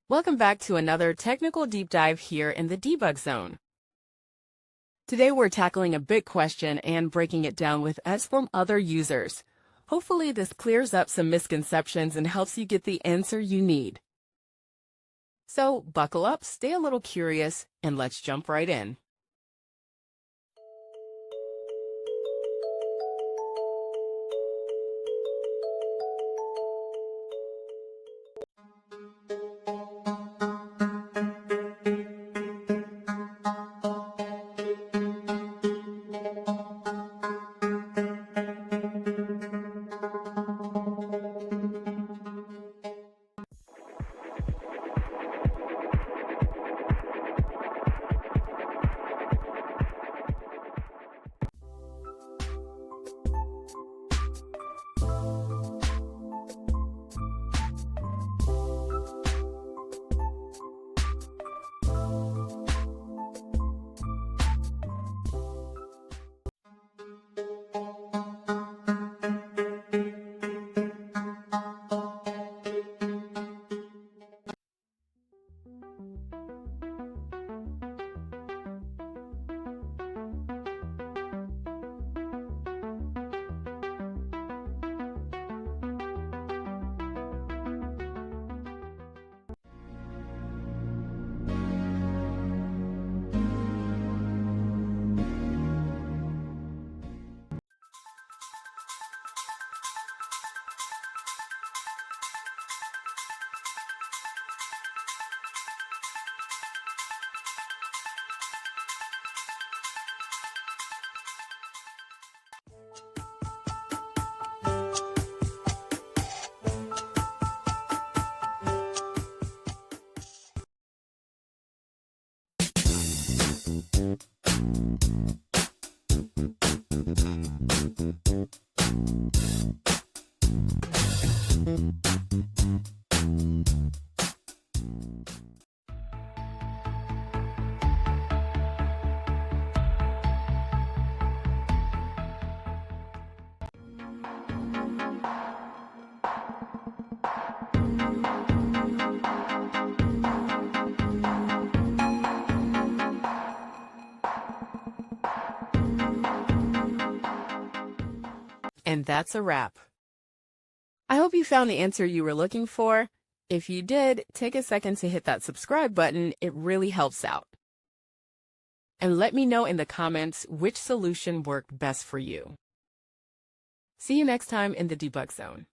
Welcome back to another technical deep dive here in the debug zone. Today we're tackling a big question and breaking it down with us from other users. Hopefully this clears up some misconceptions and helps you get the answer you need. So buckle up, stay a little curious, and let's jump right in. And that's a wrap. I hope you found the answer you were looking for. If you did, take a second to hit that subscribe button. It really helps out. And let me know in the comments which solution worked best for you. See you next time in the debug zone.